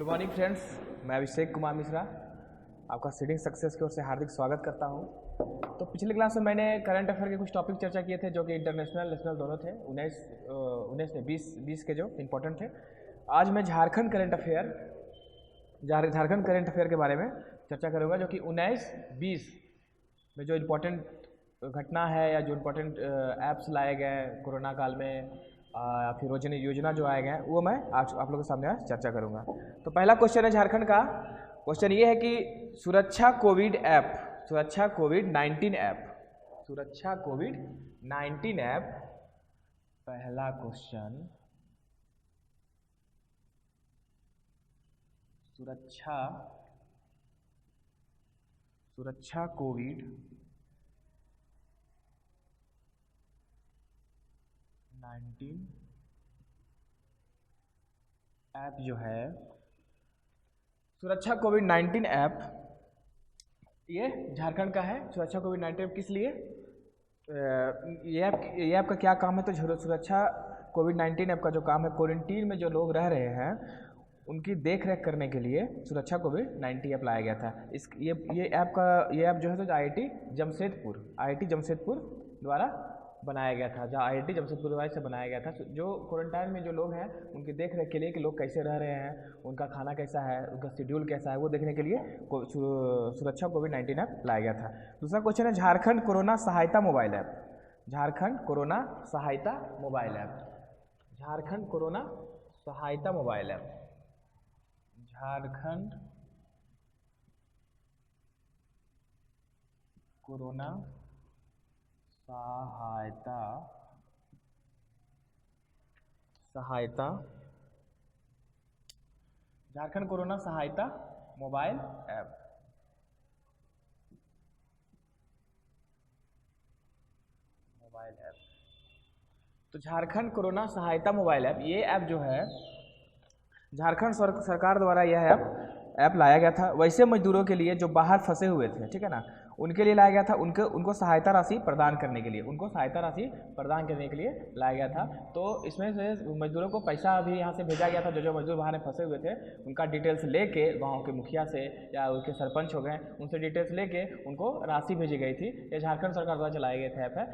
Good morning friends, मैं अभिषेक कुमार मिश्रा आपका seeding success की ओर से हार्दिक स्वागत करता हूं। तो पिछले क्लास में मैंने करंट अफेयर के कुछ टॉपिक चर्चा किए थे जो कि इंटरनेशनल नेशनल दोनों थे। 19 में 20 के जो इम्पोर्टेंट थे। आज मैं झारखंड करंट अफेयर के बारे में चर्चा करूँगा जो कि 19-20 में जो इम्पोर्टेंट घटना है या जो इम्पोर्टेंट ऐप्स लाए गए कोरोना काल में या फिर रोजनी योजना जो आए गए वो मैं आज आप लोगों के सामने आज चर्चा करूंगा। तो पहला क्वेश्चन है झारखंड का। क्वेश्चन ये है कि सुरक्षा कोविड 19 ऐप पहला क्वेश्चन, सुरक्षा कोविड 19 ऐप जो है, सुरक्षा कोविड 19 ऐप ये झारखंड का है। सुरक्षा कोविड 19 ऐप किस लिए? ये ऐप का क्या काम है? तो सुरक्षा कोविड 19 ऐप का जो काम है, क्वारंटीन में जो लोग रह रहे हैं उनकी देख रेख करने के लिए सुरक्षा कोविड 19 ऐप लाया गया था। ये ऐप जो है तो IIT जमशेदपुर द्वारा बनाया गया था, जहाँ IIT जमशेदपुर से बनाया गया था। जो क्वारंटाइन में जो लोग हैं उनकी देख रेख के लिए कि लोग कैसे रह रहे हैं, उनका खाना कैसा है, उनका शेड्यूल कैसा है, वो देखने के लिए सुरक्षा कोविड 19 ऐप लाया गया था। दूसरा क्वेश्चन है झारखंड कोरोना सहायता मोबाइल ऐप। झारखंड कोरोना सहायता मोबाइल ऐप झारखंड कोरोना सहायता मोबाइल ऐप झारखंड कोरोना सहायता झारखंड कोरोना सहायता मोबाइल ऐप। तो झारखंड कोरोना सहायता मोबाइल ऐप, ये ऐप जो है झारखंड सरकार द्वारा यह ऐप लाया गया था वैसे मजदूरों के लिए जो बाहर फंसे हुए थे, ठीक है ना, उनके लिए लाया गया था। उनको सहायता राशि प्रदान करने के लिए लाया गया था। तो इसमें से मजदूरों को पैसा भी यहाँ से भेजा गया था। जो मजदूर बाहर में फंसे हुए थे उनका डिटेल्स लेके गाँव के मुखिया से या उनके सरपंच हो गए, उनसे डिटेल्स लेके उनको राशि भेजी गई थी। ये झारखंड सरकार द्वारा चलाए गए थे ऐप है।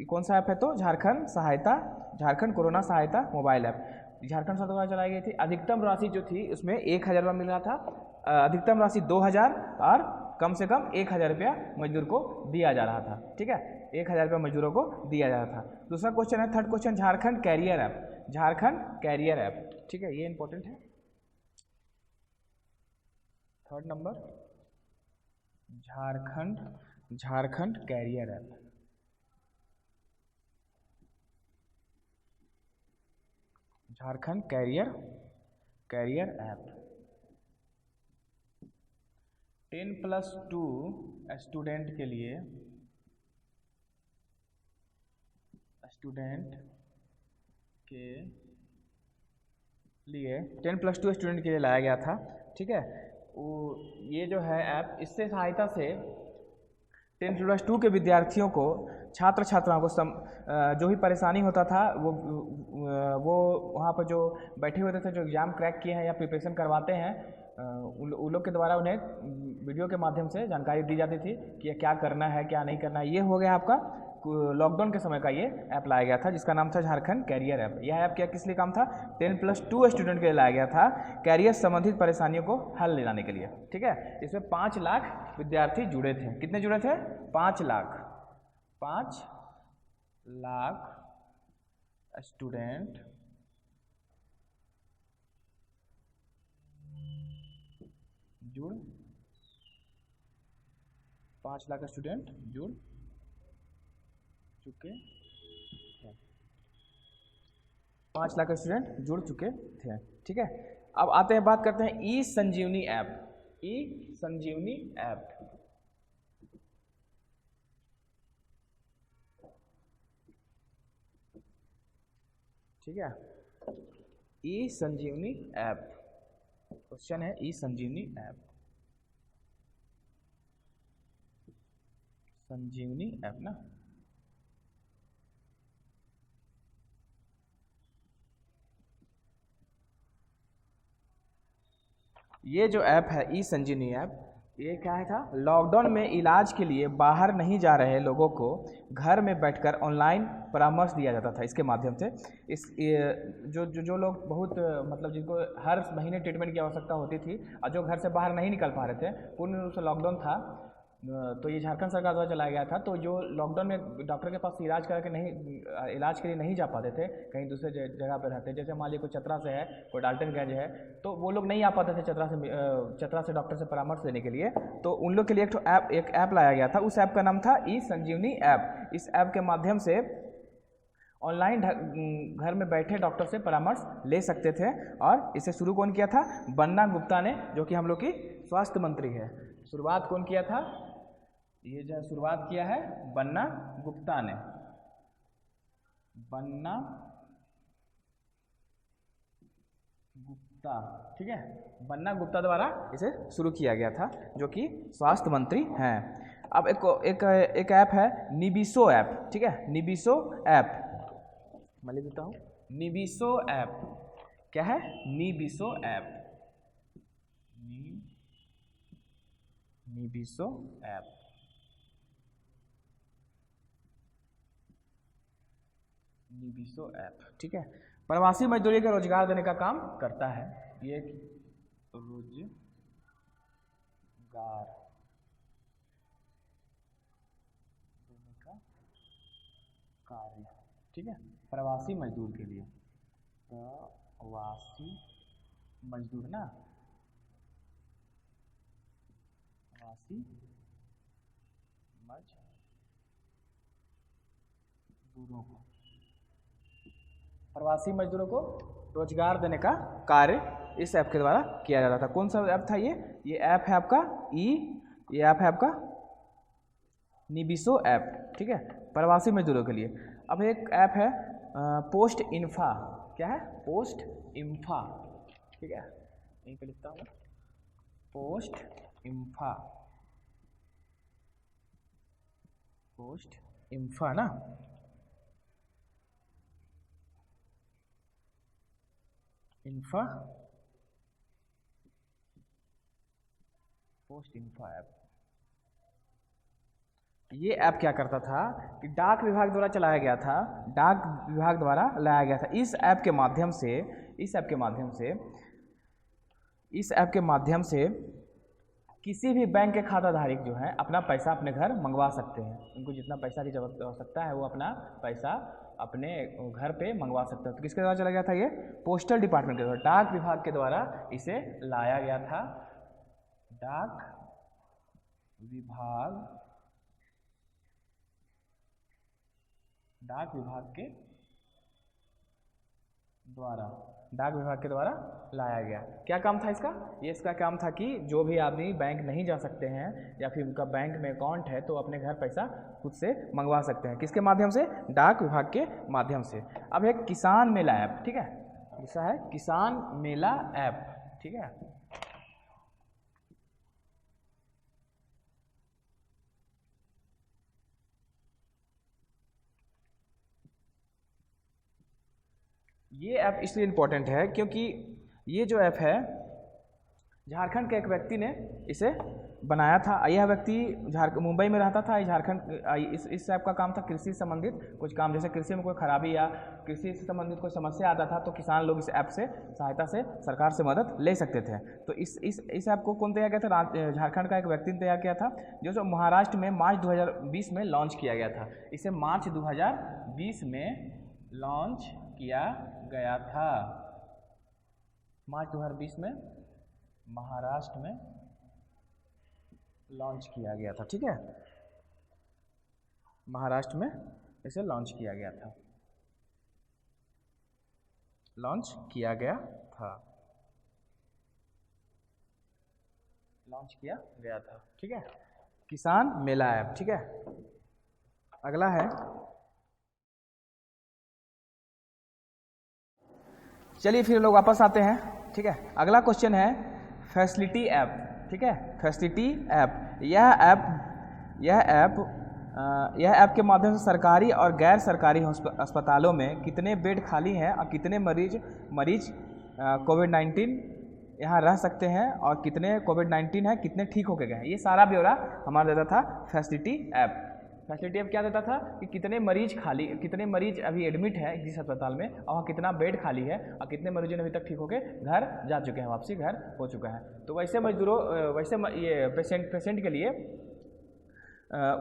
कौन सा ऐप है? तो झारखंड कोरोना सहायता मोबाइल ऐप झारखंड सरकार द्वारा चलाई गई थी। अधिकतम राशि जो थी उसमें 1,000 रुपया मिल रहा था। अधिकतम राशि 2,000 और कम से कम 1,000 रुपया मजदूर को दिया जा रहा था। ठीक है, 1,000 रुपया मजदूरों को दिया जा रहा था। दूसरा क्वेश्चन है, third question, Jharkhand career app. ठीक है, ये इंपॉर्टेंट है। Third number, Jharkhand career app. Jharkhand career app 10+2 student के लिए 10+2 स्टूडेंट के लिए लाया गया था। ठीक है, ये जो है ऐप, इससे सहायता से 10+2 के विद्यार्थियों को, छात्र छात्राओं को जो भी परेशानी होता था वो वहाँ पर जो बैठे हुए थे, जो एग्ज़ाम क्रैक किए हैं या प्रिपरेशन करवाते हैं, उन लोग के द्वारा उन्हें वीडियो के माध्यम से जानकारी दी जाती थी कि क्या करना है क्या नहीं करना है। ये हो गया आपका लॉकडाउन के समय का ये ऐप लाया गया था जिसका नाम था झारखंड कैरियर ऐप। यह ऐप क्या किस लिए काम था? 10+2 स्टूडेंट के लिए लाया गया था, कैरियर संबंधित परेशानियों को हल दिलाने के लिए। ठीक है, इसमें 5 लाख विद्यार्थी जुड़े थे। कितने जुड़े थे? 5 लाख स्टूडेंट जुड़ 5 लाख स्टूडेंट जुड़ चुके हैं। 5 लाख स्टूडेंट जुड़ चुके थे। ठीक है, अब आते हैं, बात करते हैं ई संजीवनी ऐप। ठीक है, ई संजीवनी ऐप, क्वेश्चन है ई संजीवनी ऐप ना। ये जो ऐप है ई संजीवनी ऐप, ये क्या है था, लॉकडाउन में इलाज के लिए बाहर नहीं जा रहे लोगों को घर में बैठकर ऑनलाइन परामर्श दिया जाता था। इसके माध्यम से जो लोग बहुत मतलब जिनको हर महीने ट्रीटमेंट की आवश्यकता होती थी और जो घर से बाहर नहीं निकल पा रहे थे, पूर्ण रूप से लॉकडाउन था, तो ये झारखंड सरकार द्वारा चलाया गया था। तो जो लॉकडाउन में डॉक्टर के पास इलाज इलाज के लिए नहीं जा पाते थे, कहीं दूसरे जगह पर रहते, जैसे मान लीजिए कोई चतरा से है, कोई डाल्टनगंज है, तो वो लोग नहीं आ पाते थे चतरा से डॉक्टर से परामर्श लेने के लिए, तो उन लोग के लिए एक ऐप लाया गया था। उस ऐप का नाम था ई संजीवनी ऐप। इस ऐप के माध्यम से ऑनलाइन घर में बैठे डॉक्टर से परामर्श ले सकते थे, और इसे शुरू कौन किया था, बन्ना गुप्ता ने, जो कि हम लोग की स्वास्थ्य मंत्री है। शुरुआत कौन किया था, ये जो शुरुआत किया है बन्ना गुप्ता ने, बन्ना गुप्ता, ठीक है, बन्ना गुप्ता द्वारा इसे शुरू किया गया था, जो कि स्वास्थ्य मंत्री हैं। अब एक ऐप है निबिसो ऐप, ठीक है, निबिसो ऐप, मैं लिख देता हूँ, निबिसो ऐप क्या है, निबिसो ऐप, निबिसो ऐप, निबिसो ऐप, ठीक है, प्रवासी मजदूरी का रोजगार देने का काम करता है। ये रोजगार देने का कार्य, ठीक है, प्रवासी मजदूर के लिए, प्रवासी मजदूर ना, प्रवासी मजदूरों को रोजगार देने का कार्य इस ऐप के द्वारा किया जाता था। कौन सा ऐप था ये ऐप है आपका ये ऐप है आपका निबिसो ऐप, ठीक है, प्रवासी मजदूरों के लिए। अब एक ऐप है पोस्ट इन्फा, क्या है, पोस्ट इन्फा, ठीक है, यहीं पे लिखता हूँ, पोस्ट इन्फा, पोस्ट इन्फा ना, इन्फा, पोस्ट इन्फा ऐप। ये ऐप क्या करता था कि डाक विभाग द्वारा चलाया गया था, डाक विभाग द्वारा लाया गया था। इस ऐप के माध्यम से किसी भी बैंक के खाताधारक जो है अपना पैसा अपने घर मंगवा सकते हैं। उनको जितना पैसा की जरूरत आवश्यकता है वो अपना पैसा अपने घर पे मंगवा सकते हैं। तो किसके द्वारा चला गया था, ये पोस्टल डिपार्टमेंट के द्वारा, डाक विभाग के द्वारा इसे लाया गया था। डाक विभाग के द्वारा लाया गया। क्या काम था इसका, ये इसका काम था कि जो भी आदमी बैंक नहीं जा सकते हैं या फिर उनका बैंक में अकाउंट है तो अपने घर पैसा खुद से मंगवा सकते हैं। किसके माध्यम से, डाक विभाग के माध्यम से। अब एक किसान मेला ऐप, ठीक है, दूसरा है किसान मेला ऐप, ठीक है। ये ऐप इसलिए इम्पोर्टेंट है क्योंकि ये जो ऐप है झारखंड के एक व्यक्ति ने इसे बनाया था। यह व्यक्ति मुंबई में रहता था। झारखंड इस ऐप का काम था कृषि संबंधित कुछ काम, जैसे कृषि में कोई खराबी या कृषि से संबंधित कोई समस्या आता था तो किसान लोग इस ऐप से सहायता से सरकार से मदद ले सकते थे। तो इस ऐप को कौन तैयार किया था, झारखंड का एक व्यक्ति ने तैयार किया था, जो महाराष्ट्र में मार्च 2020 में लॉन्च किया गया था। इसे मार्च 2020 में लॉन्च किया गया था। मार्च 2020 में महाराष्ट्र में लॉन्च किया गया था, ठीक है, महाराष्ट्र में इसे लॉन्च किया गया था, ठीक है, किसान मेला ऐप, ठीक है। अगला है, चलिए फिर लोग वापस आते हैं, ठीक है। अगला क्वेश्चन है फैसिलिटी ऐप, ठीक है, फैसिलिटी ऐप। यह ऐप के माध्यम से सरकारी और गैर सरकारी अस्पतालों में कितने बेड खाली हैं और कितने मरीज कोविड-19 यहाँ रह सकते हैं और कितने कोविड-19 है, कितने ठीक होके गए हैं, ये सारा ब्यौरा हमारा देता था फैसिलिटी ऐप। फैसिलिटी ऐप क्या देता था कि कितने मरीज अभी एडमिट है जिस अस्पताल में, और वहाँ कितना बेड खाली है और कितने मरीजों ने अभी तक ठीक होके घर जा चुके हैं, वापसी घर हो चुका है। तो वैसे ये पेशेंट के लिए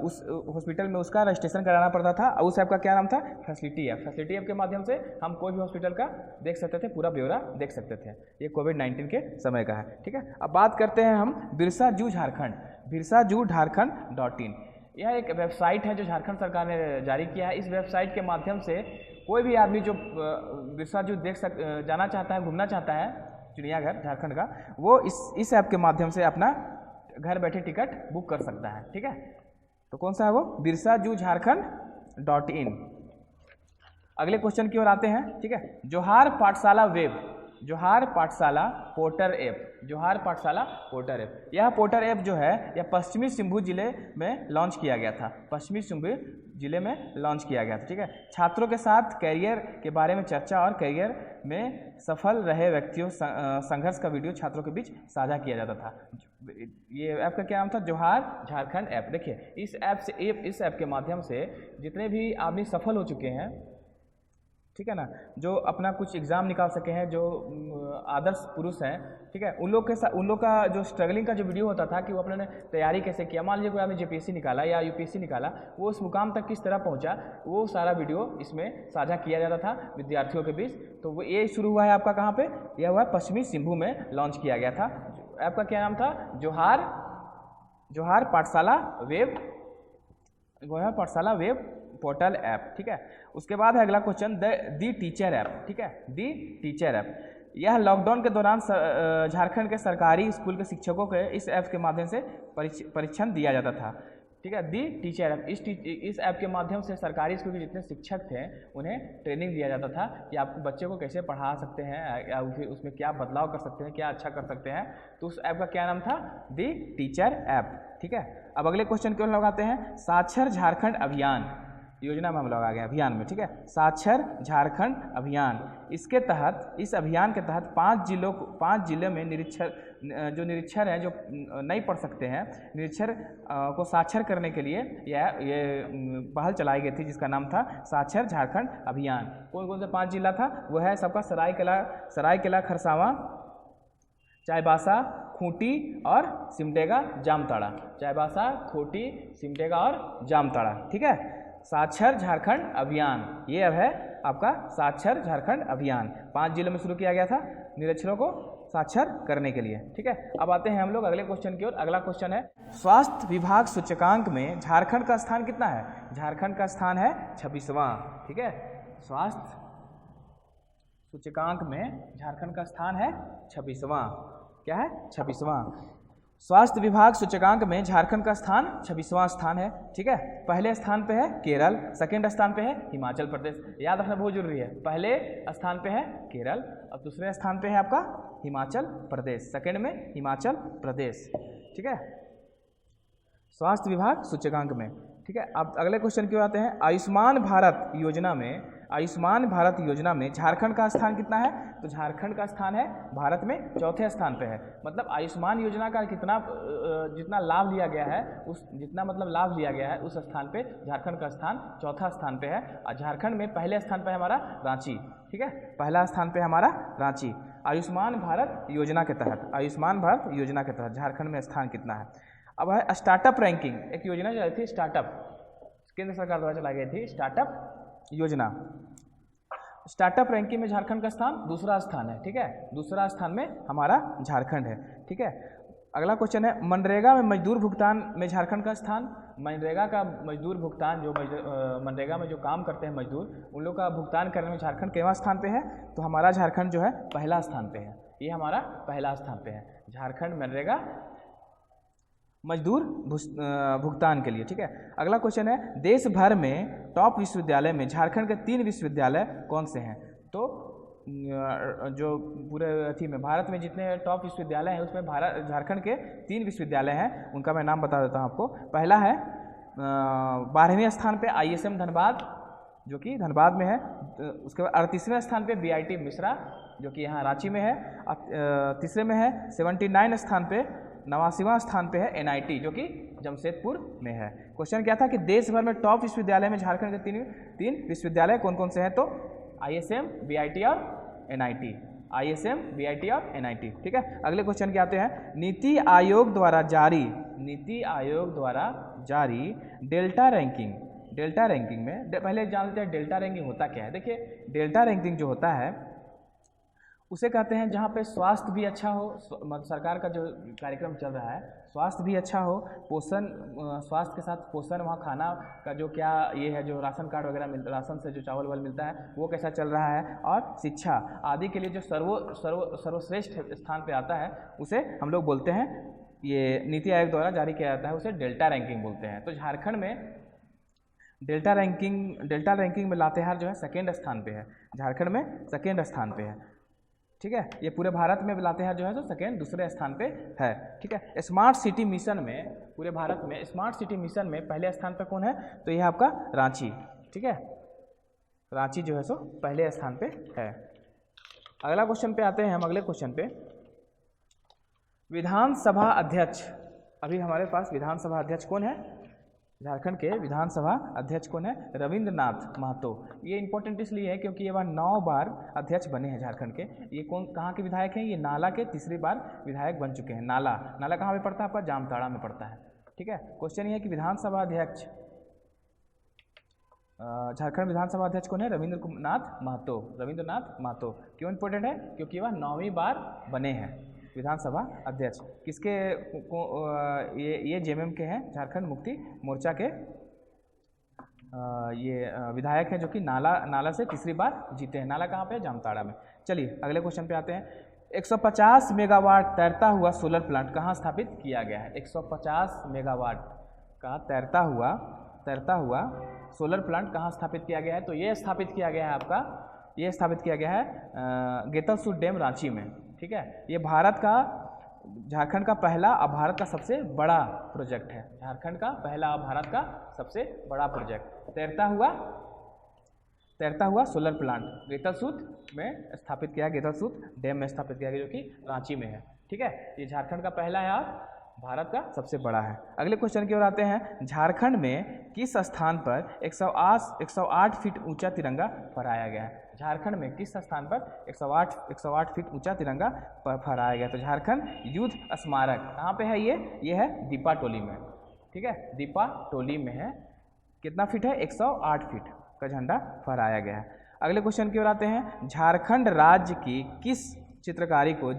उस हॉस्पिटल में उसका रजिस्ट्रेशन कराना पड़ता था, और उस ऐप का क्या नाम था, फैसिलिटी ऐप। फैसिलिटी ऐप के माध्यम से हम कोई भी हॉस्पिटल का देख सकते थे, पूरा ब्यौरा देख सकते थे। ये कोविड-19 के समय का है, ठीक है। अब बात करते हैं हम बिरसा जू झारखंड, birsajooJharkhand.in। यह एक वेबसाइट है जो झारखंड सरकार ने जारी किया है। इस वेबसाइट के माध्यम से कोई भी आदमी जो बिरसा जू जाना चाहता है, घूमना चाहता है चिड़ियाघर झारखंड का, वो इस ऐप के माध्यम से अपना घर बैठे टिकट बुक कर सकता है, ठीक है। तो कौन सा है वो, birsajooJharkhand.in। अगले क्वेश्चन की ओर आते हैं, ठीक है। जोहार पाठशाला पोर्टल ऐप, यह पोर्टल ऐप जो है यह पश्चिमी सिंहभूम जिले में लॉन्च किया गया था, ठीक है। छात्रों के साथ कैरियर के बारे में चर्चा और कैरियर में सफल रहे व्यक्तियों संघर्ष का वीडियो छात्रों के बीच साझा किया जाता था। ये ऐप का क्या नाम था, जोहार झारखंड ऐप। देखिए इस ऐप के माध्यम से जितने भी आदमी सफल हो चुके हैं, ठीक है ना, जो अपना कुछ एग्ज़ाम निकाल सके हैं, जो आदर्श पुरुष हैं, ठीक है, उन लोग का जो स्ट्रगलिंग का जो वीडियो होता था कि वो अपने तैयारी कैसे किया, मान लीजिए कोई आपने जेपीएससी निकाला या यूपीएससी निकाला, वो उस मुकाम तक किस तरह पहुंचा, वो सारा वीडियो इसमें साझा किया जाता था विद्यार्थियों के बीच। तो वो ये शुरू हुआ है आपका कहाँ पे, यह हुआ पश्चिमी सिंहभूम में लॉन्च किया गया था। ऐप का क्या नाम था, जोहार पाठशाला वेब पोर्टल ऐप, ठीक है। उसके बाद है अगला क्वेश्चन, दी टीचर ऐप, ठीक है। दी टीचर ऐप, यह लॉकडाउन के दौरान झारखंड के सरकारी स्कूल के शिक्षकों के इस ऐप के माध्यम से परीक्षण दिया जाता था, ठीक है। दी टीचर ऐप, इस ऐप के माध्यम से सरकारी स्कूल के जितने शिक्षक थे उन्हें ट्रेनिंग दिया जाता था कि आप बच्चे को कैसे पढ़ा सकते हैं या उसमें क्या बदलाव कर सकते हैं, क्या अच्छा कर सकते हैं। तो उस ऐप का क्या नाम था, दी टीचर ऐप, ठीक है। अब अगले क्वेश्चन क्यों लगाते हैं, साक्षर झारखंड अभियान योजना में हम लोग आ गए अभियान में, ठीक है। साक्षर झारखंड अभियान, इस अभियान के तहत 5 जिलों में निरक्षर हैं जो नहीं पढ़ सकते हैं, निरक्षर को साक्षर करने के लिए ये पहल चलाई गई थी जिसका नाम था साक्षर झारखंड अभियान। कौन कौन से 5 जिला था, वो है सबका सरायकेला खरसावां, चाईबासा, खूंटी और सिमडेगा जामताड़ा, ठीक है। साक्षर झारखंड अभियान, ये अब है आपका साक्षर झारखंड अभियान, 5 जिलों में शुरू किया गया था निरक्षरों को साक्षर करने के लिए, ठीक है। अब आते हैं हम लोग अगले क्वेश्चन की ओर। अगला क्वेश्चन है, स्वास्थ्य विभाग सूचकांक में झारखंड का स्थान कितना है, झारखंड का स्थान है 26वां, ठीक है। स्वास्थ्य सूचकांक में झारखंड का स्थान है 26वां, क्या है, 26वां। स्वास्थ्य विभाग सूचकांक में झारखंड का स्थान 26वां स्थान है, ठीक है। पहले स्थान पे है केरल, सेकंड स्थान पे है हिमाचल प्रदेश, याद रखना बहुत जरूरी है। पहले स्थान पे है केरल और दूसरे स्थान पे है आपका हिमाचल प्रदेश, सेकंड में हिमाचल प्रदेश, ठीक है, स्वास्थ्य विभाग सूचकांक में, ठीक है। अब अगले क्वेश्चन की ओर आते हैं, आयुष्मान भारत योजना में झारखंड का स्थान कितना है, तो झारखंड का स्थान है भारत में 4थे स्थान पे है। मतलब आयुष्मान योजना का जितना लाभ लिया गया है उस स्थान पे झारखंड का स्थान 4था स्थान पे है। और झारखंड में पहले स्थान पे है हमारा रांची, ठीक है, पहला स्थान पे हमारा रांची। आयुष्मान भारत योजना के तहत झारखंड में स्थान कितना है। अब है स्टार्टअप रैंकिंग, एक योजना चलाई थी स्टार्टअप, केंद्र सरकार द्वारा चलाई गई थी स्टार्टअप योजना। स्टार्टअप रैंकिंग में झारखंड का स्थान 2रा स्थान है, ठीक है, 2रा स्थान में हमारा झारखंड है, ठीक है। अगला क्वेश्चन है, मनरेगा में मजदूर भुगतान में झारखंड का स्थान। मनरेगा का मजदूर भुगतान, जो मनरेगा में जो काम करते हैं मजदूर, उन लोग का भुगतान करने में झारखंड केवां स्थान पे है, तो हमारा झारखंड जो है पहला स्थान पे है, ये हमारा पहला स्थान पे है झारखंड मनरेगा मजदूर भुगतान के लिए, ठीक है। अगला क्वेश्चन है, देश भर में टॉप विश्वविद्यालय में झारखंड के 3 विश्वविद्यालय कौन से हैं। तो जो पूरे में भारत में जितने टॉप विश्वविद्यालय हैं उसमें झारखंड के 3 विश्वविद्यालय हैं, उनका मैं नाम बता देता हूँ आपको। पहला है 12वें स्थान पे ISM धनबाद, जो कि धनबाद में है। उसके बाद 38वें स्थान पे BIT मिश्रा, जो कि यहाँ रांची में है। तीसरे में है 79 स्थान पे, 89वां स्थान पे है NIT जो कि जमशेदपुर में है। क्वेश्चन क्या था कि देश भर में टॉप विश्वविद्यालय में झारखंड के तीन विश्वविद्यालय कौन कौन से हैं, तो ISM, VIT और NIT, ISM, VIT और NIT। ठीक है, अगले क्वेश्चन के आते हैं। नीति आयोग द्वारा जारी डेल्टा रैंकिंग में पहले जान लेते हैं डेल्टा रैंकिंग होता क्या है। देखिए, डेल्टा रैंकिंग जो होता है उसे कहते हैं जहाँ पे स्वास्थ्य भी अच्छा हो, सरकार का जो कार्यक्रम चल रहा है स्वास्थ्य भी अच्छा हो, पोषण, स्वास्थ्य के साथ पोषण, वहाँ खाना का जो क्या ये है, जो राशन कार्ड वगैरह राशन से जो चावल वावल मिलता है वो कैसा चल रहा है, और शिक्षा आदि के लिए जो सर्वश्रेष्ठ स्थान पे आता है उसे हम लोग बोलते हैं, ये नीति आयोग द्वारा जारी किया जाता है, उसे डेल्टा रैंकिंग बोलते हैं। तो झारखंड में डेल्टा रैंकिंग में लातेहार जो है सेकेंड स्थान पे है, झारखंड में सेकेंड स्थान पे है। ठीक है, ये पूरे भारत में लातेहार जो है तो दूसरे स्थान पे है। ठीक है, स्मार्ट सिटी मिशन में पूरे भारत में स्मार्ट सिटी मिशन में पहले स्थान पे कौन है, तो यह आपका रांची। ठीक है, रांची जो है सो पहले स्थान पे है। अगला क्वेश्चन पे आते हैं हम, अगले क्वेश्चन पे विधानसभा अध्यक्ष। अभी हमारे पास विधानसभा अध्यक्ष कौन है, झारखंड के विधानसभा अध्यक्ष कौन है, रविंद्रनाथ महतो। ये इंपॉर्टेंट इसलिए है क्योंकि ये बार 9 बार अध्यक्ष बने हैं झारखंड के। ये कहाँ के विधायक हैं, ये नाला के तीसरी बार विधायक बन चुके हैं। नाला कहाँ पे पड़ता है, आपका जामताड़ा में पड़ता है। ठीक है, क्वेश्चन ये है कि विधानसभा अध्यक्ष, झारखंड विधानसभा अध्यक्ष कौन है, रविंद्रनाथ महतो। क्यों इंपॉर्टेंट है, क्योंकि वह 9वीं बार बने हैं विधानसभा अध्यक्ष। किसके ये JMM के हैं, झारखंड मुक्ति मोर्चा के ये विधायक हैं, जो कि नाला से तीसरी बार जीते हैं। नाला कहाँ पे है, जामताड़ा में। चलिए अगले क्वेश्चन पे आते हैं। 150 मेगावाट तैरता हुआ सोलर प्लांट कहाँ स्थापित किया गया है। 150 मेगावाट का तैरता हुआ सोलर प्लांट कहाँ स्थापित किया गया है, तो ये स्थापित किया गया है गेतलसूद डैम रांची में। ठीक है, ये झारखंड का पहला और भारत का सबसे बड़ा प्रोजेक्ट है। झारखंड का पहला और भारत का सबसे बड़ा प्रोजेक्ट तैरता हुआ सोलर प्लांट गेतलसूद में स्थापित किया, गेतलसूद डैम में स्थापित किया गया, जो कि रांची में है। ठीक है, ये झारखंड का पहला है और भारत का सबसे बड़ा है। अगले क्वेश्चन की ओर आते हैं। झारखंड में किस स्थान पर 108 फीट ऊंचा तिरंगा फहराया गया है। झारखंड में किस स्थान पर 108 फीट ऊंचा तिरंगा फहराया गया, तो झारखंड युद्ध स्मारक कहाँ पे है, ये है दीपाटोली में। ठीक है, दीपाटोली में है। कितना फीट है, 108 फीट का झंडा फहराया गया है। अगले क्वेश्चन की ओर आते हैं। झारखंड राज्य की किस चित्रकारी के लिए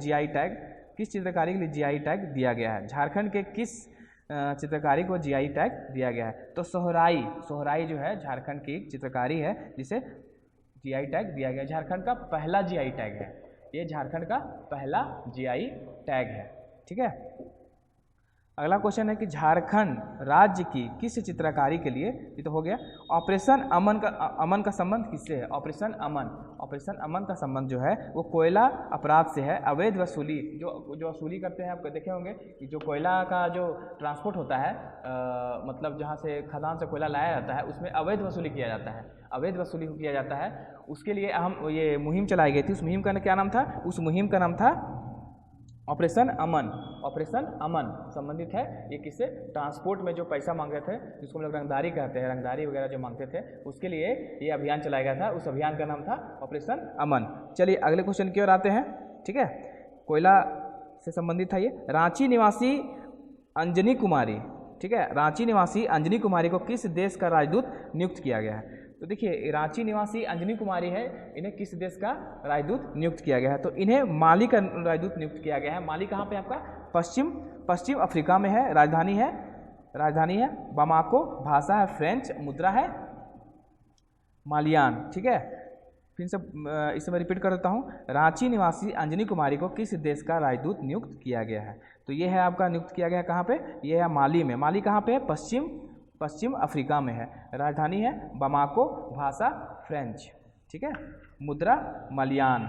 GI टैग दिया गया है। झारखंड के किस चित्रकारी को GI टैग दिया गया है, तो सोहराई जो है झारखंड की चित्रकारी है जिसे GI टैग दिया गया। झारखंड का पहला GI टैग है, ये झारखंड का पहला GI टैग है। ठीक है, अगला क्वेश्चन है कि झारखंड राज्य की किस चित्रकारी के लिए, ये तो हो गया। ऑपरेशन अमन का संबंध किससे है। ऑपरेशन अमन का संबंध जो है वो कोयला अपराध से है। अवैध वसूली जो वसूली करते हैं, आप देखे होंगे कि जो कोयला का जो ट्रांसपोर्ट होता है, मतलब जहाँ से खदान से कोयला लाया जाता है, उसमें अवैध वसूली किया जाता है। उसके लिए हम ये मुहिम चलाई गई थी। उस मुहिम का क्या नाम था, उस मुहिम का नाम था ऑपरेशन अमन संबंधित है। ये किससे, ट्रांसपोर्ट में जो पैसा मांगते थे, जिसको हम लोग रंगदारी कहते हैं, रंगदारी वगैरह जो मांगते थे, उसके लिए ये अभियान चलाया गया था। उस अभियान का नाम था ऑपरेशन अमन। चलिए अगले क्वेश्चन की ओर आते हैं। ठीक है, कोयला से संबंधित था ये। रांची निवासी अंजनी कुमारी, ठीक है, रांची निवासी अंजनी कुमारी को किस देश का राजदूत नियुक्त किया गया है। तो देखिए, रांची निवासी अंजनी कुमारी है, इन्हें किस देश का राजदूत नियुक्त किया गया है, तो इन्हें माली का राजदूत नियुक्त किया गया है। माली कहाँ पे आपका, पश्चिम अफ्रीका में है। राजधानी है बामाको, भाषा है फ्रेंच, मुद्रा है मालियान। ठीक है, फिर से इसे मैं रिपीट कर देता हूँ। रांची निवासी अंजनी कुमारी को किस देश का राजदूत नियुक्त किया गया है, तो ये है आपका नियुक्त किया गया है कहाँ पे, ये है माली में। माली कहाँ पे है, पश्चिम अफ्रीका में है। राजधानी है बामाको, भाषा फ्रेंच। ठीक है, मुद्रा मलियान।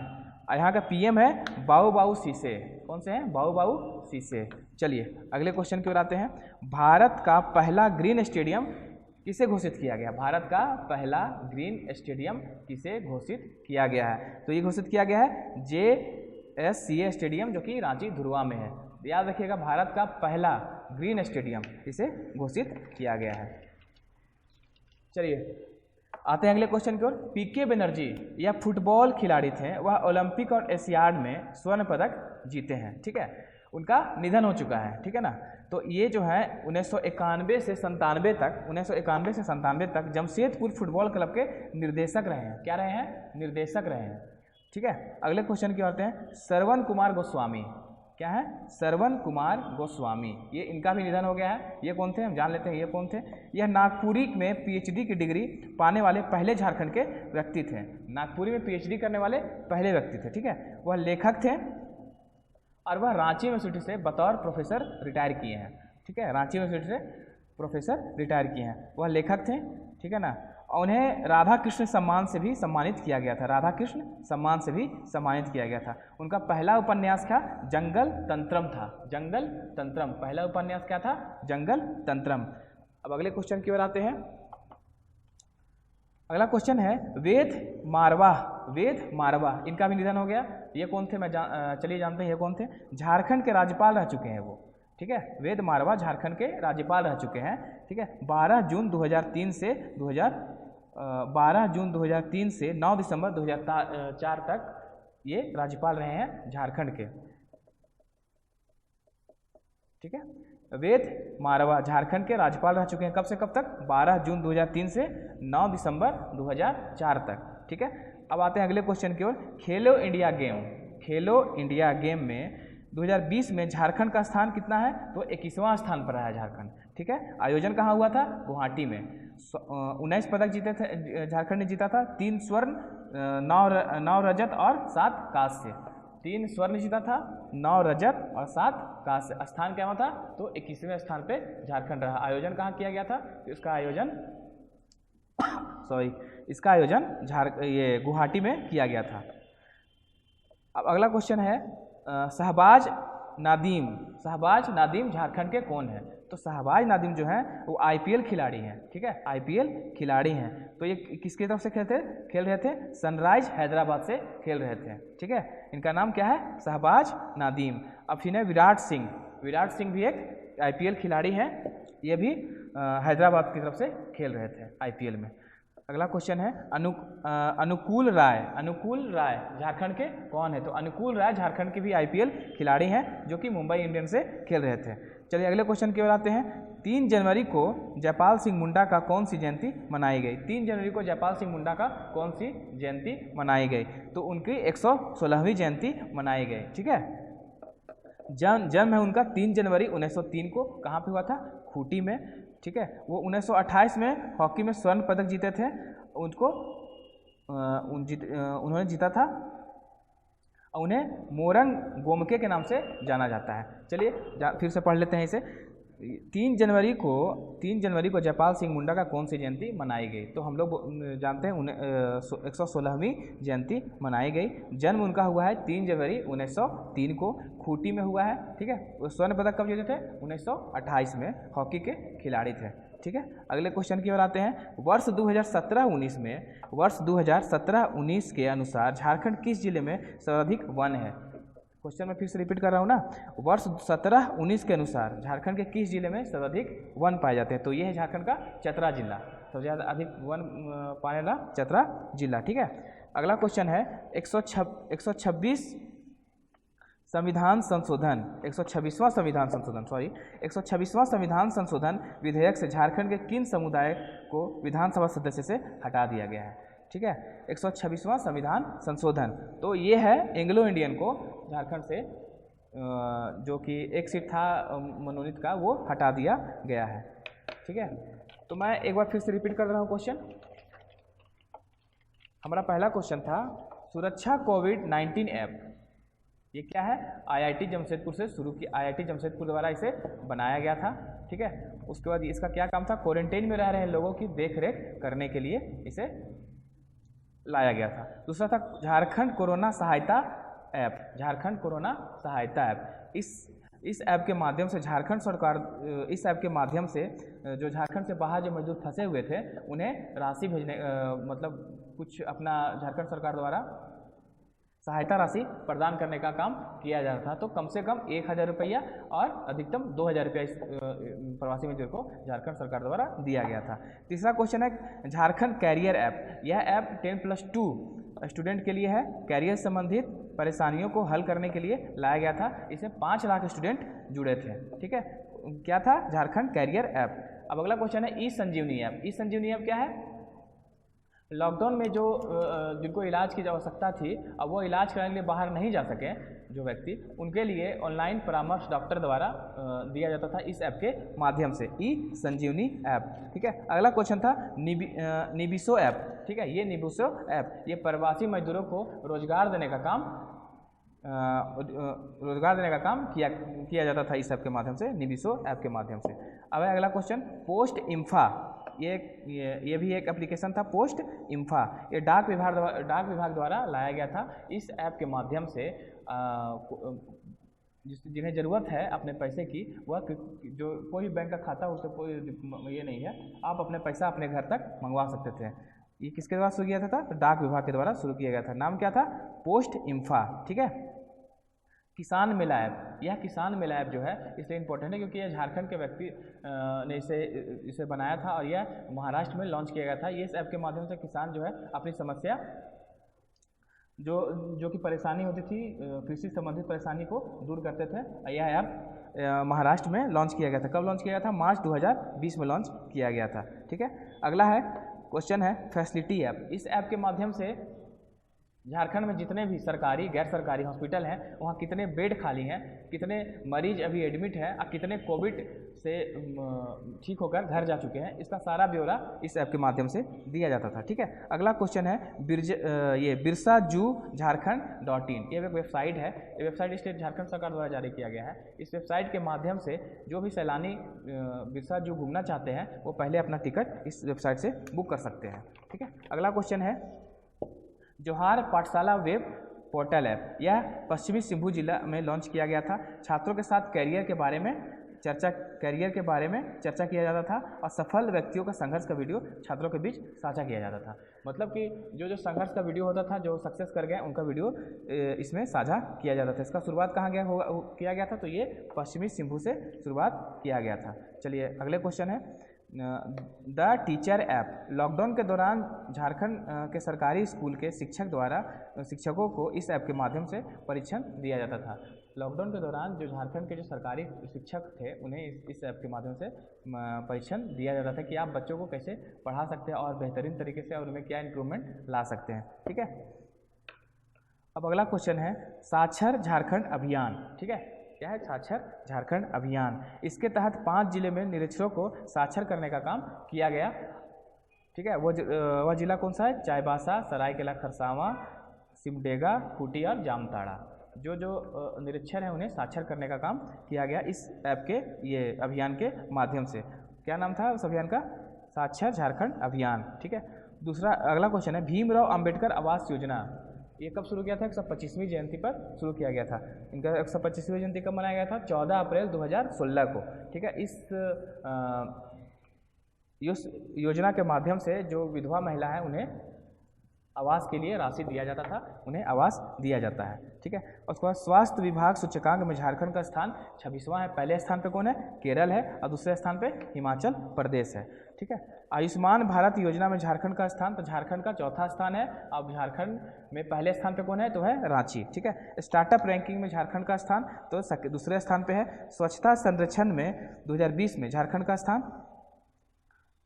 यहाँ का PM है बाऊ सीसे। कौन से हैं, बाऊ सीसे। चलिए अगले क्वेश्चन की ओर आते हैं। भारत का पहला ग्रीन स्टेडियम किसे घोषित किया गया? भारत का पहला ग्रीन स्टेडियम किसे घोषित किया गया है? तो ये घोषित किया गया है JSCA स्टेडियम, जो कि रांची धुरवा में है। याद रखिएगा, भारत का पहला ग्रीन स्टेडियम इसे घोषित किया गया है। चलिए आते हैं अगले क्वेश्चन की ओर। पीके बनर्जी यह फुटबॉल खिलाड़ी थे, वह ओलंपिक और एशियाड में स्वर्ण पदक जीते हैं। ठीक है, उनका निधन हो चुका है। ठीक है ना। तो ये जो है 1991 से 97 तक जमशेदपुर फुटबॉल क्लब के निर्देशक रहे हैं। क्या रहे हैं? निर्देशक रहे हैं। ठीक है, अगले क्वेश्चन की आते हैं। श्रवण कुमार गोस्वामी, क्या है? श्रवण कुमार गोस्वामी, ये इनका भी निधन हो गया है। ये कौन थे? हम जान लेते हैं ये कौन थे। यह नागपुरी में PhD की डिग्री पाने वाले पहले झारखंड के व्यक्ति थे। नागपुरी में PhD करने वाले पहले व्यक्ति थे। ठीक है, वह लेखक थे और वह रांची यूनिवर्सिटी से बतौर प्रोफेसर रिटायर किए हैं। ठीक है, रांची यूनिवर्सिटी से प्रोफेसर रिटायर किए हैं। वह लेखक थे। ठीक है ना। और उन्हें राधा कृष्ण सम्मान से भी सम्मानित किया गया था। राधा कृष्ण सम्मान से भी सम्मानित किया गया था। उनका पहला उपन्यास था जंगल तंत्रम था। जंगल तंत्रम, पहला उपन्यास क्या था? जंगल तंत्रम। अब अगले क्वेश्चन की ओर आते हैं। अगला क्वेश्चन है वेद मारवा। वेद मारवा, इनका भी निधन हो गया। ये कौन थे? चलिए जानते हैं ये कौन थे। झारखंड के राज्यपाल रह चुके हैं वो। ठीक है, वेद मारवा झारखंड के राज्यपाल रह चुके हैं। ठीक है, 12 जून 2003 से 9 दिसंबर 2004 तक ये राज्यपाल रहे हैं झारखंड के। ठीक है, वेद मारवा झारखंड के राज्यपाल रह चुके हैं। कब से कब तक? 12 जून 2003 से 9 दिसंबर 2004 तक। ठीक है, अब आते हैं अगले क्वेश्चन की ओर। खेलो इंडिया गेम। खेलो इंडिया गेम में 2020 में झारखंड का स्थान कितना है? तो 21वां स्थान पर रहा है झारखंड। ठीक है, आयोजन कहाँ हुआ था? गुवाहाटी में। 19 पदक जीते थे झारखंड ने, जीता था। 3 स्वर्ण, 9 रजत और 7 कांस्य। 3 स्वर्ण जीता था, 9 रजत और 7 कांस्य। स्थान क्या हुआ था? तो 21वें स्थान पे झारखंड रहा। आयोजन कहाँ किया गया था? तो इसका आयोजन ये गुवाहाटी में किया गया था। अब अगला क्वेश्चन है शहबाज नादीम। शहबाज नादीम झारखंड के कौन है? तो शहबाज नादीम जो है वो IPL खिलाड़ी हैं। ठीक है, IPL खिलाड़ी हैं। तो ये किसकी तरफ से खेल रहे थे? सनराइज हैदराबाद से खेल रहे थे। ठीक है, इनका नाम क्या है? शहबाज नादीम। अब फिर है विराट सिंह। विराट सिंह भी एक IPL खिलाड़ी हैं। ये भी हैदराबाद की तरफ से खेल रहे थे IPL में। अगला क्वेश्चन है अनुकूल राय। अनुकूल राय झारखंड के कौन है? तो अनुकूल राय झारखंड के भी IPL खिलाड़ी हैं, जो कि मुंबई इंडियंस से खेल रहे थे। चलिए अगले क्वेश्चन की ओर आते हैं। 3 जनवरी को जयपाल सिंह मुंडा का कौन सी जयंती मनाई गई? 3 जनवरी को जयपाल सिंह मुंडा का कौन सी जयंती मनाई गई? तो उनकी 116वीं जयंती मनाई गई। ठीक है, जन्म है उनका 3 जनवरी 1903 को। कहाँ पे हुआ था? खूंटी में। ठीक है, वो 1928 में हॉकी में स्वर्ण पदक जीते थे। उन्होंने जीता था। उन्हें मोरंग गोमके के नाम से जाना जाता है। चलिए फिर से पढ़ लेते हैं इसे। 3 जनवरी को जयपाल सिंह मुंडा का कौन सी जयंती मनाई गई? तो हम लोग जानते हैं 116वीं जयंती मनाई गई। जन्म उनका हुआ है 3 जनवरी 1903 को, खूंटी में हुआ है। ठीक है, वो स्वर्ण पदक कब जीते थे? 1928 में हॉकी के खिलाड़ी थे। ठीक है, अगले क्वेश्चन की ओर आते हैं। वर्ष 2017-19 के अनुसार झारखंड किस जिले में सर्वाधिक वन है? क्वेश्चन मैं फिर से रिपीट कर रहा हूँ ना। वर्ष 17-19 के अनुसार झारखंड के किस जिले में सर्वाधिक वन पाए जाते हैं? तो ये है झारखंड का चतरा जिला। सबसे ज़्यादा अधिक वन पाने वाला चतरा जिला। ठीक है, अगला क्वेश्चन है 126वां संविधान संशोधन विधेयक से झारखंड के किन समुदाय को विधानसभा सदस्य से हटा दिया गया है? ठीक है, 126वां संविधान संशोधन। तो ये है एंग्लो इंडियन को झारखंड से जो कि एक सीट था मनोनीत का, वो हटा दिया गया है। ठीक है, तो मैं एक बार फिर से रिपीट कर रहा हूँ क्वेश्चन। हमारा पहला क्वेश्चन था सुरक्षा कोविड-19 ऐप। ये क्या है? IIT जमशेदपुर से शुरू की, IIT जमशेदपुर द्वारा इसे बनाया गया था। ठीक है, उसके बाद इसका क्या काम था? क्वारंटाइन में रह रहे लोगों की देखरेख करने के लिए इसे लाया गया था। दूसरा था झारखंड कोरोना सहायता ऐप। झारखंड कोरोना सहायता ऐप, इस इस ऐप के माध्यम से झारखंड सरकार, इस ऐप के माध्यम से जो झारखंड से बाहर जो मजदूर फंसे हुए थे उन्हें राशि भेजने, मतलब कुछ अपना झारखंड सरकार द्वारा सहायता राशि प्रदान करने का काम किया जा रहा था। तो कम से कम 1000 रुपया और अधिकतम 2000 रुपया इस प्रवासी मजदूर को झारखंड सरकार द्वारा दिया गया था। तीसरा क्वेश्चन है झारखंड कैरियर ऐप। यह ऐप 10+2 स्टूडेंट के लिए है। कैरियर संबंधित परेशानियों को हल करने के लिए लाया गया था। इसमें 5 लाख स्टूडेंट जुड़े थे। ठीक है, क्या था? Jharkhand career app. अब अगला क्वेश्चन है ई संजीवनी ऐप। ई संजीवनी ऐप क्या है? लॉकडाउन में जो जिनको इलाज की आवश्यकता थी, अब वो इलाज कराने के लिए बाहर नहीं जा सके जो व्यक्ति, उनके लिए ऑनलाइन परामर्श डॉक्टर द्वारा दिया जाता था इस ऐप के माध्यम से, ई संजीवनी ऐप। ठीक है, अगला क्वेश्चन था निबिसो ऐप। ठीक है, ये निबिसो ऐप ये प्रवासी मजदूरों को रोजगार देने का काम किया जाता था इस ऐप के माध्यम से, निबिसो ऐप के माध्यम से। अब अगला क्वेश्चन पोस्ट इंफा। ये भी एक एप्लीकेशन था, पोस्ट इंफा। ये डाक विभाग द्वारा लाया गया था। इस ऐप के माध्यम से जिन्हें ज़रूरत है अपने पैसे की, वह जो कोई भी बैंक का खाता हो उसे कोई ये नहीं है, आप अपने पैसा अपने घर तक मंगवा सकते थे। ये किसके द्वारा शुरू किया था? डाक विभाग के द्वारा शुरू किया गया था। नाम क्या था? पोस्ट इंफा। ठीक है, किसान मेला ऐप। यह किसान मेला ऐप जो है इसलिए इम्पोर्टेंट है क्योंकि यह झारखंड के व्यक्ति ने इसे बनाया था और यह महाराष्ट्र में लॉन्च किया गया था। ये इस ऐप के माध्यम से किसान जो है अपनी समस्या जो कि परेशानी होती थी, कृषि संबंधित परेशानी को दूर करते थे। यह ऐप महाराष्ट्र में लॉन्च किया गया था। कब लॉन्च किया गया था? मार्च 2020 में लॉन्च किया गया था। ठीक है, अगला है क्वेश्चन है फैसिलिटी ऐप। इस ऐप के माध्यम से झारखंड में जितने भी सरकारी गैर सरकारी हॉस्पिटल हैं वहाँ कितने बेड खाली हैं, कितने मरीज अभी एडमिट हैं और कितने कोविड से ठीक होकर घर जा चुके हैं, इसका सारा ब्यौरा इस ऐप के माध्यम से दिया जाता था। ठीक है, अगला क्वेश्चन है बिरसा जू झारखंड.in। ये एक वेबसाइट है। ये वेबसाइट स्टेट झारखंड सरकार द्वारा जारी किया गया है। इस वेबसाइट के माध्यम से जो भी सैलानी बिरसा जू घूमना चाहते हैं वो पहले अपना टिकट इस वेबसाइट से बुक कर सकते हैं। ठीक है, अगला क्वेश्चन है जोहार पाठशाला वेब पोर्टल ऐप। यह पश्चिमी सिंहभूम जिला में लॉन्च किया गया था। छात्रों के साथ कैरियर के बारे में चर्चा किया जाता था और सफल व्यक्तियों का संघर्ष का वीडियो छात्रों के बीच साझा किया जाता था। मतलब कि जो संघर्ष का वीडियो होता था, जो सक्सेस कर गए उनका वीडियो इसमें साझा किया जाता था। इसका शुरुआत कहाँ किया गया था? तो ये पश्चिमी सिंहभूम से शुरुआत किया गया था। चलिए अगले क्वेश्चन है द टीचर ऐप। लॉकडाउन के दौरान झारखंड के सरकारी स्कूल के शिक्षकों को इस ऐप के माध्यम से परीक्षण दिया जाता था। लॉकडाउन के दौरान जो झारखंड के जो सरकारी शिक्षक थे उन्हें इस ऐप के माध्यम से परीक्षण दिया जाता था कि आप बच्चों को कैसे पढ़ा सकते हैं और बेहतरीन तरीके से और उनमें क्या इम्प्रूवमेंट ला सकते हैं। ठीक है, अब अगला क्वेश्चन है साक्षर झारखंड अभियान। ठीक है, क्या है? साक्षर झारखंड अभियान। इसके तहत 5 जिले में निरक्षरों को साक्षर करने का काम किया गया। ठीक है, वह जिला कौन सा है? चाईबासा, सरायकेला खरसावां, सिमडेगा, खूंटी और जामताड़ा। जो निरक्षर हैं उन्हें साक्षर करने का काम किया गया इस ऐप के ये अभियान के माध्यम से। क्या नाम था उस अभियान का? साक्षर झारखंड अभियान। ठीक है, दूसरा अगला क्वेश्चन है भीमराव अंबेडकर आवास योजना। ये कब शुरू किया था? 125वीं जयंती पर शुरू किया गया था। इनका 125वीं जयंती कब मनाया गया था? 14 अप्रैल 2016 को। ठीक है, इस योजना के माध्यम से जो विधवा महिला हैं उन्हें आवास के लिए राशि दिया जाता था, उन्हें आवास दिया जाता है। ठीक है, उसके बाद स्वास्थ्य विभाग सूचकांक में झारखंड का स्थान 26वां है। पहले स्थान पे कौन है? केरल है और दूसरे स्थान पे हिमाचल प्रदेश है। ठीक है, आयुष्मान भारत योजना में झारखंड का स्थान, तो झारखंड का 4था स्थान है। अब झारखंड में पहले स्थान पे कौन है? तो है रांची। ठीक है, स्टार्टअप रैंकिंग में झारखंड का स्थान तो दूसरे स्थान पे है। स्वच्छता संरक्षण में 2020 में झारखंड का स्थान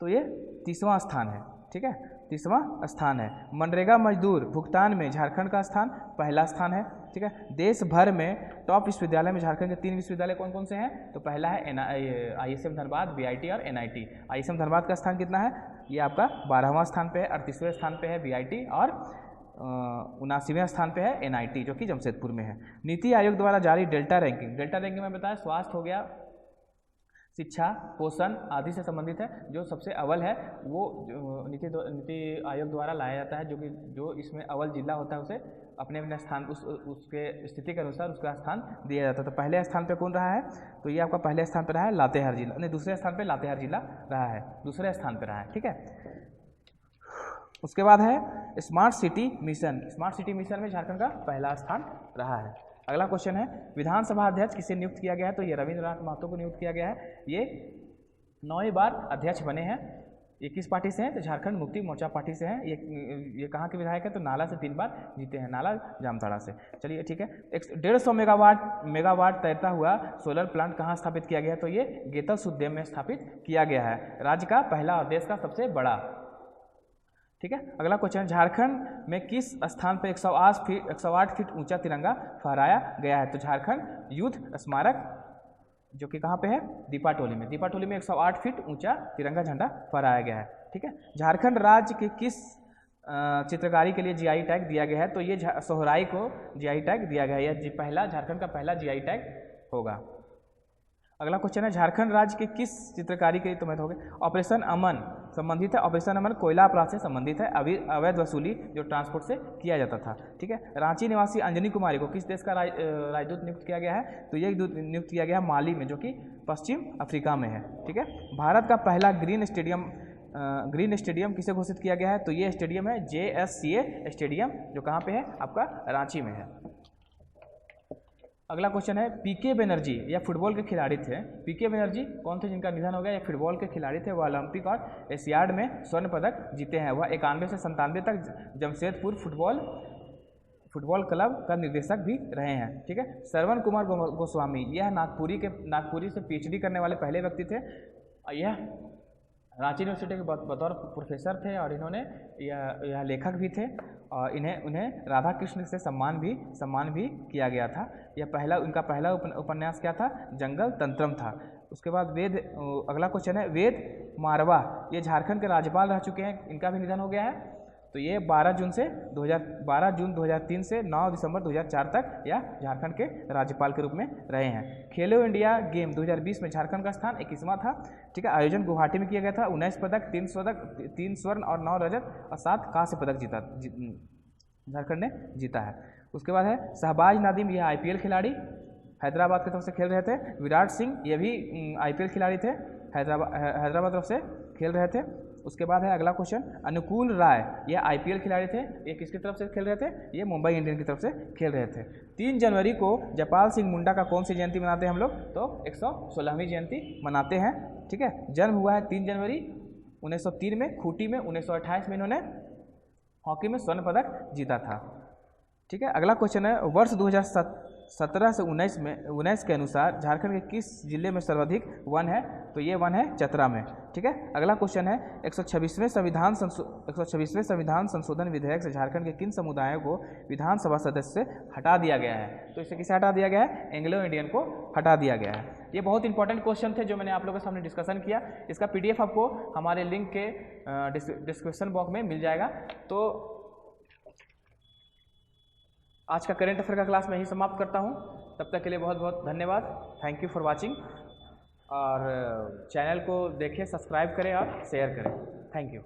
तो ये 30वां स्थान है। ठीक है, 30वां स्थान है। मनरेगा मजदूर भुगतान में झारखंड का स्थान पहला स्थान है। ठीक है, देश भर में टॉप विश्वविद्यालय में झारखंड के 3 विश्वविद्यालय कौन कौन से हैं? तो पहला है ISM धनबाद, VIT और NIT। ISM धनबाद का स्थान कितना है? ये आपका 12वां स्थान पे है। 38वें स्थान पे है VIT और 79वें स्थान पे है NIT जो कि जमशेदपुर में है। नीति आयोग द्वारा जारी डेल्टा रैंकिंग में बताया स्वास्थ्य हो गया, शिक्षा, पोषण आदि से संबंधित है। जो सबसे अव्वल है वो नीति आयोग द्वारा लाया जाता है, जो इसमें अव्वल जिला होता है उसे अपने अपने स्थान उसके स्थिति के अनुसार उसका स्थान दिया जाता है। तो पहले स्थान पे कौन रहा है? तो ये आपका पहले स्थान पे रहा है लातेहार जिला, नहीं दूसरे स्थान पे लातेहार जिला रहा है, दूसरे स्थान पे रहा है, ठीक है। उसके बाद है smart city mission. Smart city mission में झारखंड का पहला स्थान रहा है। अगला क्वेश्चन है विधानसभा अध्यक्ष किसे नियुक्त किया गया है? तो ये रविंद्रनाथ महतो को नियुक्त किया गया है। ये 9वीं बार अध्यक्ष बने हैं। ये किस पार्टी से हैं? तो झारखंड मुक्ति मोर्चा पार्टी से हैं। ये कहाँ के विधायक है? तो नाला से 3 बार जीते हैं, नाला जामताड़ा से। चलिए ठीक है। 150 मेगावाट तैरता हुआ सोलर प्लांट कहाँ स्थापित किया गया है? तो ये गेतल सुखदेव में स्थापित किया गया है। राज्य का पहला और देश का सबसे बड़ा, ठीक है। अगला क्वेश्चन, झारखंड में किस स्थान पर 108 फीट ऊंचा तिरंगा फहराया गया है? तो झारखंड युद्ध स्मारक, जो कि कहाँ पे है? दीपाटोली में। दीपाटोली में 108 फीट ऊंचा तिरंगा झंडा फहराया गया है, ठीक है। झारखंड राज्य के किस चित्रकारी के लिए जीआई टैग दिया गया है? तो ये सोहराई को जीआई टैग दिया गया है। यह पहला झारखंड का पहला जीआई टैग होगा। अगला क्वेश्चन है झारखंड राज्य के किस चित्रकारी के लिए तुम्हें हो गए? ऑपरेशन अमन संबंधित है। ऑपरेशन अमन कोयला अपराध से संबंधित है, अवैध वसूली जो ट्रांसपोर्ट से किया जाता था, ठीक है। रांची निवासी अंजनी कुमारी को किस देश का राजदूत नियुक्त किया गया है? तो ये नियुक्त किया गया है माली में, जो कि पश्चिम अफ्रीका में है, ठीक है। भारत का पहला ग्रीन स्टेडियम किसे घोषित किया गया है? तो ये स्टेडियम है JSCA स्टेडियम, जो कहाँ पे है? आपका रांची में है। अगला क्वेश्चन है पीके बनर्जी, यह फुटबॉल के खिलाड़ी थे। पीके बनर्जी कौन थे जिनका निधन हो गया? ये फुटबॉल के खिलाड़ी थे। वह ओलंपिक और एशियाड में स्वर्ण पदक जीते हैं। वह 91 से 97 तक जमशेदपुर फुटबॉल क्लब का निर्देशक भी रहे हैं, ठीक है। श्रवण कुमार गोस्वामी, यह नागपुरी से PhD करने वाले पहले व्यक्ति थे। यह रांची यूनिवर्सिटी के बतौर प्रोफेसर थे और इन्होंने यह लेखक भी थे और उन्हें राधा कृष्ण से सम्मान भी किया गया था। उनका पहला उपन्यास क्या था? जंगल तंत्रम था। उसके बाद अगला क्वेश्चन है वेद मारवा, ये झारखंड के राज्यपाल रह चुके हैं, इनका भी निधन हो गया है। तो ये 12 जून 2003 से 9 दिसंबर 2004 तक यह झारखंड के राज्यपाल के रूप में रहे हैं। खेलो इंडिया गेम 2020 में झारखंड का स्थान 21वां था, ठीक है। आयोजन गुवाहाटी में किया गया था। 19 पदक, 3 स्वर्ण और 9 रजत और 7 कांस्य पदक झारखंड ने जीता है। उसके बाद है शहबाज नदीम, यह IPL खिलाड़ी हैदराबाद की तरफ से खेल रहे थे। विराट सिंह, ये भी IPL खिलाड़ी थे, हैदराबाद तरफ से खेल रहे थे। उसके बाद है अगला क्वेश्चन अनुकूल राय, यह IPL खिलाड़ी थे। ये किसकी तरफ से खेल रहे थे? ये मुंबई इंडियंस की तरफ से खेल रहे थे। 3 जनवरी को जयपाल सिंह मुंडा का कौन सी जयंती मनाते हैं हम लोग? तो 116वीं जयंती मनाते हैं, ठीक है। जन्म हुआ है 3 जनवरी 1903 में खूंटी में। 1928 में इन्होंने हॉकी में स्वर्ण पदक जीता था, ठीक है। अगला क्वेश्चन है वर्ष 2017 से 19 के अनुसार झारखंड के किस जिले में सर्वाधिक वन है? तो ये वन है चतरा में, ठीक है। अगला क्वेश्चन है 126वें संविधान संशोधन विधेयक से झारखंड के किन समुदायों को विधानसभा सदस्य से हटा दिया गया है? तो इसे किसे हटा दिया गया है? एंग्लो इंडियन को हटा दिया गया है। ये बहुत इंपॉर्टेंट क्वेश्चन थे जो मैंने आप लोगों के सामने डिस्कशन किया। इसका PDF आपको हमारे लिंक के डिस्क्रिप्शन बॉक्स में मिल जाएगा। तो आज का करेंट अफेयर का क्लास मैं ही समाप्त करता हूँ। तब तक के लिए बहुत बहुत धन्यवाद। Thank you for watching. और चैनल को देखें, सब्सक्राइब करें और शेयर करें। Thank you.